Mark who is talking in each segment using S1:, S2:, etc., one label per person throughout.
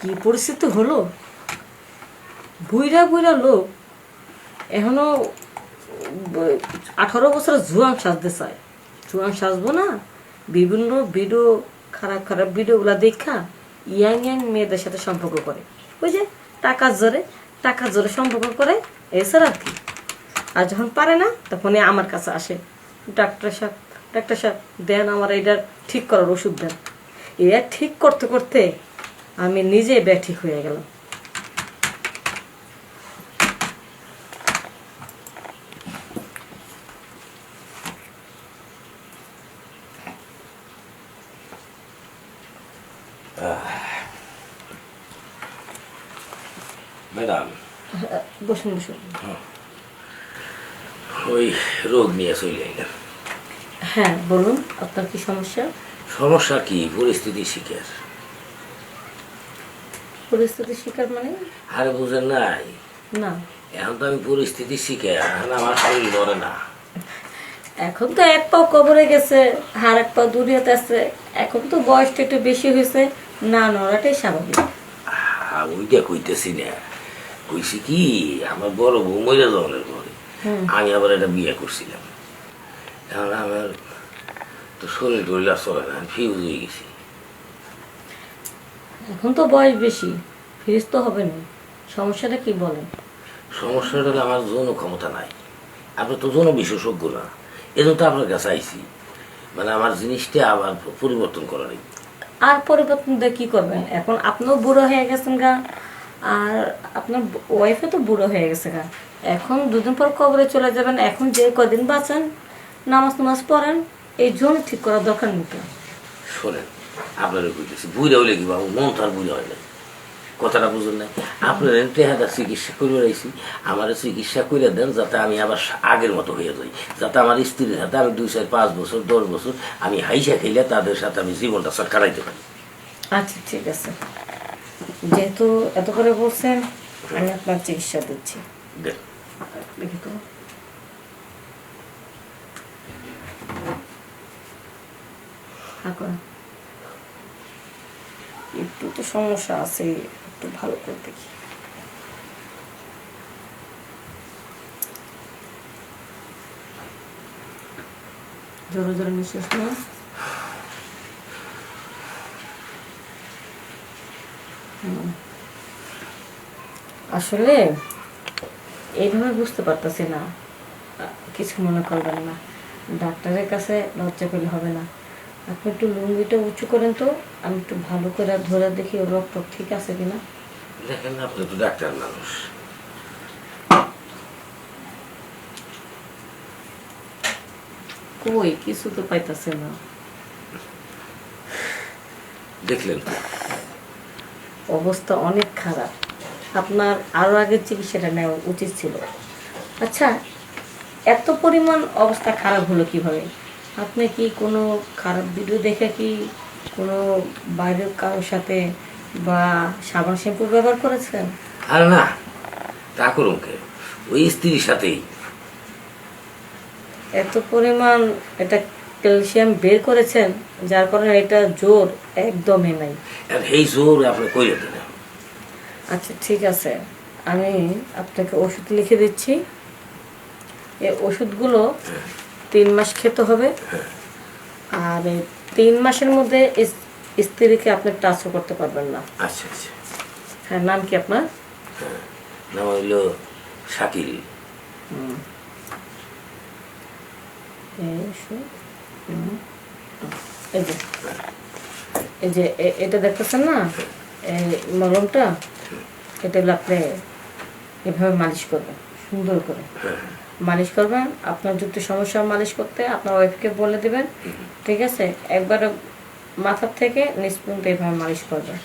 S1: কি পরিস্থিতি হলো, বুইরা বুইরা লোক এখনো 18 বছরের জুয়ান সাজতে চায়। জুয়ান সাজবো না, বিভিন্ন ভিডিও, খারাপ খারাপ ভিডিওগুলো দেখা ইয়াং ইয়াং মেয়েদের সাথে সম্পর্ক করে, ওই যে টাকার জোরে সম্পর্ক করে, এছাড়া আর কি। আর যখন পারে না তখনই আমার কাছে আসে, ডাক্তার সাহেব দেন আমার এটা ঠিক করার ওষুধ দেন। এটা ঠিক করতে করতে আমি নিজে ঠিক হয়ে গেলাম।
S2: ম্যাডাম,
S1: বসুন বসুন।
S2: ওই রোগ নিয়ে চলে এলাম।
S1: হ্যাঁ বলুন, আপনার কি সমস্যা?
S2: সমস্যা কি? পরিস্থিতি শিকার।
S1: পরিস্থিতি শিকার মানে?
S2: আরে বুঝেন নাই,
S1: না
S2: এখন তো আমি পরিস্থিতি শিকার, এখন আমার শরীর ধরে না।
S1: এখন তো এক পাও কবরে গেছে, আর এক পাও দুনিয়াতে আছে। এখন তো বয়সটা একটু বেশি হয়েছে, না নড়াটাই স্বাভাবিক।
S2: ওইটা কইতেছি না, কইছি কি আমার বড় বউ মরে যাওয়ার পরে আমি আবার একটা বিয়ে করছিলাম। এখন আমার তো শরীর টরিল চলে না, ফিউজ হয়ে গেছি।
S1: এখন তো বয়স বেশি, ফ্রিজ তো হবে না। সমস্যাটা কি বলেন?
S2: সমস্যাটা হলো আমার যৌন ক্ষমতা নাই। আপনি তো যৌন বিশেষজ্ঞ না, এজন্য তো আপনার কাছে আইছি, মানে আমার জিনিসটা আবার পরিবর্তন করা নেই।
S1: আর পরিবর্তন দিয়ে কি করবেন? এখন আপনিও বুড়ো হয়ে গেছেন গা, আর আপনার ওয়াইফও তো বুড়ো হয়ে গেছে গা। এখন দুদিন পর কবরে চলে যাবেন। এখন যে কদিন বাঁচান, নামাজ পড়েন, এই জন্য ঠিক করার দরকার নেই।
S2: শোনেন, আপনারা কইতেছি বুড়া হইলে কি বাবু, মন তো আর বুড়া হয় না, কথাটা বুঝুন না। আপনার টেহাটা চিকিৎসা করে রাখছি, আমার চিকিৎসা করে দেন যাতে আমি আবার আগের মতো হয়ে যাই, যাতে আমার স্ত্রীর হাতে আমি 2, 4, 5 বছর 10 বছর আমি হাইসা খেলে তাদের সাথে আমি জীবনটা স্যার কাটাইতে পারি।
S1: আচ্ছা ঠিক আছে, যেহেতু এত করে বলছেন আমি আপনার চিকিৎসা দিচ্ছি।
S2: দেন।
S1: দেখি তো। একটু তো সমস্যা আছে, একটু ভালো করে দেখি। জোরে জোরে নিঃশ্বাস নাও। আসলে এইভাবে বুঝতে পারতেছি না, কিছু মনে করবেন না। ডাক্তারের কাছে লজ্জা পেলে হবে না। আপনি একটু লুঙ্গিটা উঁচু করেন তো, আমি একটু ভালো করে ধরে দেখি ওর রক্ত ঠিক আছে কিনা।
S2: দেখেন, আপনি তো ডাক্তার মানুষ।
S1: কই কিছু তো পাইতেছে না।
S2: দেখলেন তো
S1: অবস্থা অনেক খারাপ, আপনার আরো আগে চিকিৎসাটা নেওয়া উচিত ছিল। আচ্ছা, এত পরিমাণ অবস্থা খারাপ হলো কিভাবে? আপনি কি কোনো খারাপ ভিডিও দেখে কি কোনো বাইরের কারোর সাথে বা সাবান শ্যাম্পু ব্যবহার করেছেন?
S2: আর না, তা করুন কে, ওই স্ত্রীর সাথেই।
S1: এত পরিমাণ এটা ক্যালসিয়াম বের করেছেন, যার কারণে এটা জোর একদমই নাই।
S2: আর এই জোর আপনি কইরে দেন।
S1: আচ্ছা ঠিক আছে, আমি আপনাকে ওষুধ লিখে দিচ্ছি। এই ওষুধগুলো 3 মাস খেতে হবে। আর এই 3 মাসের মধ্যে স্ত্রীকে আপনি টাচও করতে পারবেন না।
S2: আচ্ছা আচ্ছা।
S1: হ্যাঁ, নাম কি আপনার?
S2: নাম হইল শাকিল।
S1: এই যে এটা দেখতেছেন না, এই মলমটা, এটা হলো আপনি এভাবে মালিশ করবেন, সুন্দর করে মালিশ করবেন। আপনার যদি সমস্যা মালিশ করতে আপনার ওয়াইফকে বলে দেবেন, ঠিক আছে? একবারে মাথার থেকে নিচ পর্যন্ত এভাবে মালিশ করবেন,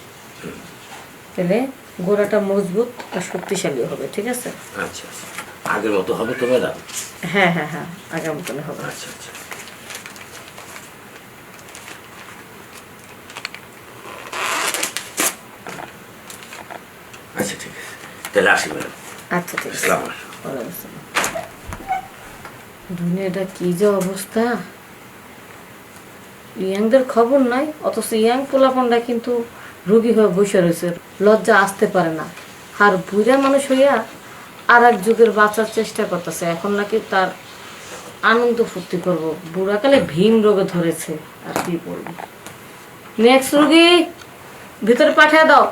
S1: তাহলে গোড়াটা মজবুত আর শক্তিশালী হবে। ঠিক আছে?
S2: আচ্ছা, আগের মতো হবে তো ম্যাডাম?
S1: হ্যাঁ হ্যাঁ হ্যাঁ, আগের মতনই হবে।
S2: আচ্ছা আচ্ছা। আচ্ছা ঠিক আছে, তাহলে আসি ম্যাডাম।
S1: আচ্ছা ঠিক আছে।
S2: আসসালামু আলাইকুম।
S1: দুনিয়াটা কি যে অবস্থা, ইয়াংদের খবর নাই, অথচ ইয়াং পোলাপনরা কিন্তু রোগী হয়ে বসে রয়েছে, লজ্জা আসতে পারে না। আর বুড়া মানুষ হইয়া আর এক যুগের বাঁচার চেষ্টা করতেছে। এখন নাকি তার আনন্দ ফুর্তি করবো, বুড়াকালে ভীম রোগে ধরেছে। আর কি বলবো। নেক্সট রোগী ভিতরে পাঠিয়ে দাও।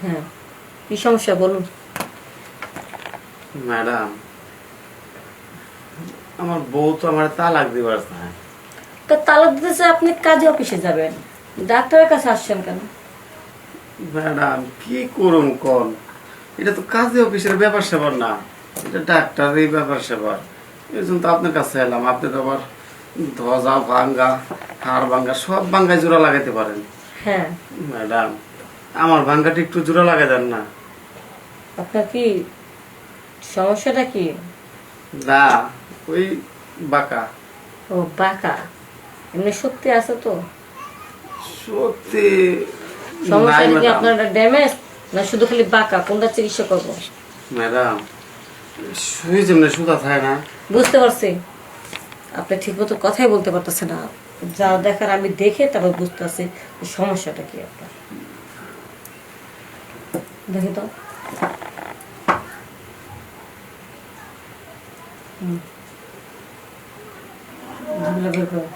S1: হ্যাঁ, কি সমস্যা বলুন।
S3: ম্যাডাম, আমার বউ তো আমার তালাক দিবার না।
S1: তো তালাক দিতেছে, আপনি কাজে অফিসে যাবেন, ডাক্তারের কাছে আসছেন কেন?
S3: ম্যাডাম কি করুম কোন, এটা তো কাজে অফিসের ব্যাপার সেবার না, এটা ডাক্তারের ব্যাপার সেবার। এই জন্য তো আপনার কাছে এলাম। আপনি তো আবার ধজা ভাঙ্গা, হাড় ভাঙ্গা সব ভাঙ্গায় জোড়া লাগাইতে পারেন।
S1: হ্যাঁ,
S3: ম্যাডাম আমার ভাঙ্গাটা একটু জোড়া লাগাই দেন না।
S1: আপনার কি সমস্যাটা কি?
S3: না, ওই বাঁকা।
S1: ও বাঁকা, এমনি সত্যি আছে তো?
S3: সত্যি
S1: সমস্যা
S3: নাই
S1: কি
S3: ম্যাডাম।
S1: আপনার ড্যামেজ না শুধু খালি বাঁকা? কোনটা চিকিৎসা করবো?
S3: ম্যাডাম শুয়ে যেমনি সুতা থাকে না।
S1: বুঝতে পারছি, আপনি ঠিক মতো কথাই বলতে পারতেছে না। যা দেখার আমি দেখে তারপর বুঝতে পারছি সমস্যাটা কি আপনার। দেখি তো। ঝামেলা বের করো।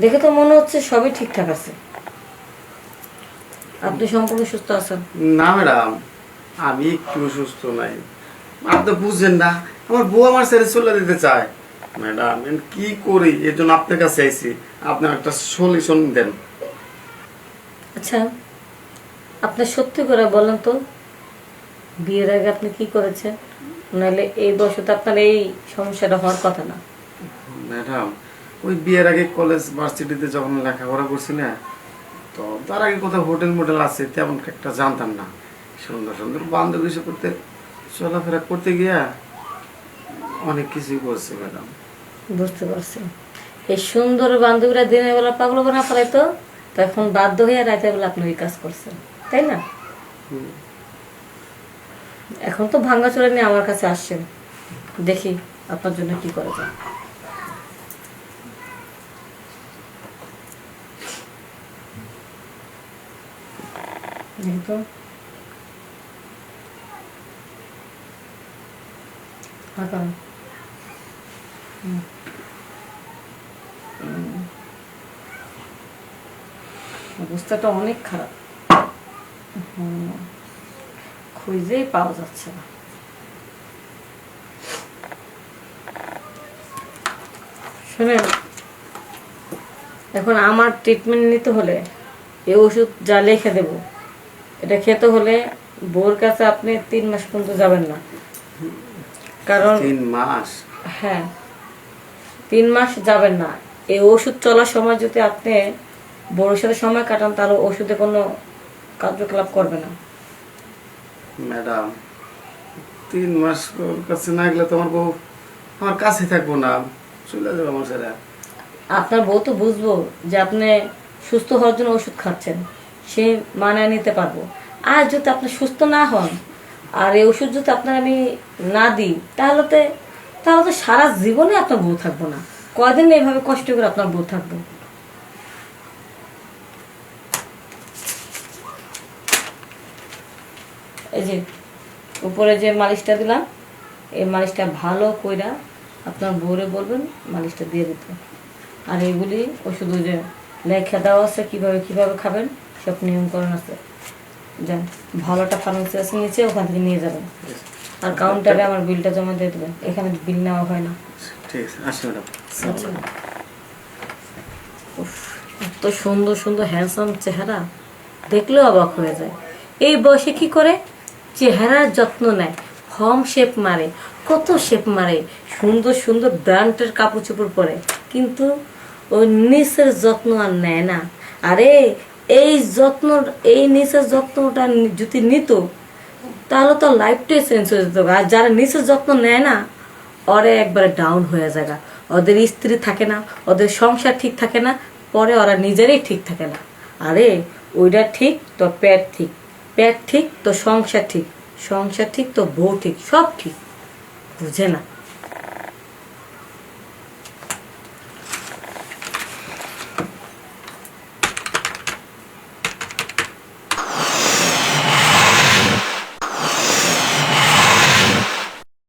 S1: দেখে তো মনে হচ্ছে সবই ঠিকঠাক আছে, আপনি সম্পূর্ণ সুস্থ আছেন।
S3: না ম্যাডাম, আমি একটু সুস্থ নাই। আপনি বুঝছেন না, আমার বউ আমার ছেড়ে চলে দিতে চায়। ম্যাডাম আমি কি করি, এর জন্য আপনার কাছে আইছি, আপনার একটা সলিউশন দেন।
S1: আচ্ছা, আপনি সত্যি করে বলেন তো, বিয়ের আগে আপনি কি করেছেন? নাহলে এই বয়সে তো আপনার এই সমস্যাটা হওয়ার কথা না।
S3: ম্যাডাম ওই বিয়ের আগে কলেজ ভার্সিটিতে যখন লেখাপড়া করছি না, তো তার আগে কোথাও হোটেল মোটেল আছে তেমন একটা জানতাম না। সুন্দর সুন্দর বান্ধবী করতে চলাফেরা করতে গিয়া অনেক কিছুই করছি ম্যাডাম।
S1: বুঝতে পারছি, এই সুন্দর বান্ধবীরা দিনের বেলা পাগল বানা ফেলাইতো, তো এখন বাধ্য হয়ে রাতের বেলা আপনি ওই কাজ করছেন, তাই না? এখন তো ভাঙ্গাচোরা নিয়ে আমার কাছে আসছেন, দেখি আপনার জন্য কি করা যায়। দেখি তো। হাঁকান। অবস্থাটা অনেক খারাপ, খুঁজেই পাওয়া যাচ্ছে না। শুনেন, এখন আমার ট্রিটমেন্ট নিতে হলে এই ওষুধ যা লিখে দেব, এটা খেতে হলে বউর কাছে আপনি 3 মাস পর্যন্ত যাবেন না। কারণ
S3: 3 মাস?
S1: হ্যাঁ, 3 মাস যাবেন না। এই ওষুধ চলার সময় যদি আপনি বউর সাথে সময় কাটান, তাহলে ওষুধে কোনো কার্যকলাপ করবে না।
S3: ম্যাডাম 3 মাস ওর কাছে না গেলে তো আমার বউ আমার কাছে থাকবো না, চলে যাবে আমার ছেড়ে।
S1: আপনার বউ তো বুঝবো যে আপনি সুস্থ হওয়ার জন্য ওষুধ খাচ্ছেন, সে মানায় নিতে পারবো। আর যদি আপনি সুস্থ না হন আর এই ওষুধ যদি আপনার আমি না দিই, তাহলে তো সারা জীবনে আপনার বউ থাকবো না। কয়দিন এইভাবে কষ্ট করে আপনার বউ থাকবো? এই যে উপরে যে মালিশটা দিলাম, এই মালিশটা ভালো কইরা আপনার বউরে বলবেন মালিশটা দিয়ে দিতে। আর এইগুলি ওষুধ যে লেখা দেওয়া আছে কিভাবে কিভাবে খাবেন, সব নিয়মকরণ আছে। যান, ভালোটা ফার্মেসি আছে নিচে, ওখান থেকে নিয়ে যাবেন। আর কাউন্টারে আমার বিলটা জমা দিয়ে দেবেন, এখানে বিল নেওয়া হয় না।
S3: ঠিক আছে, আসি ম্যাডাম।
S1: আচ্ছা। উফ, এত সুন্দর সুন্দর হ্যান্ডসাম চেহারা, দেখলেও অবাক হয়ে যায়। এই বয়সে কি করে চেহারার যত্ন নেয়, ফর্ম শেপ মারে, কত শেপ মারে, সুন্দর সুন্দর ব্র্যান্ডের কাপড় চোপড় পরে, কিন্তু ওই নিচের যত্ন আর নেয় না। আরে এই নিচের যত্নটা যদি নিত, তাহলে তো লাইফটাই চেঞ্জ হয়ে যেত। আর যারা নিচের যত্ন নেয় না, ওরে একবারে ডাউন হয়ে যায়, ওদের স্ত্রী থাকে না, ওদের সংসার ঠিক থাকে না, পরে ওরা নিজেরই ঠিক থাকে না। আরে ওইটা ঠিক তো পেট ঠিক, পেট ঠিক তো সংসার ঠিক, সংসার ঠিক তো বউ ঠিক, সব ঠিক, বুঝে না।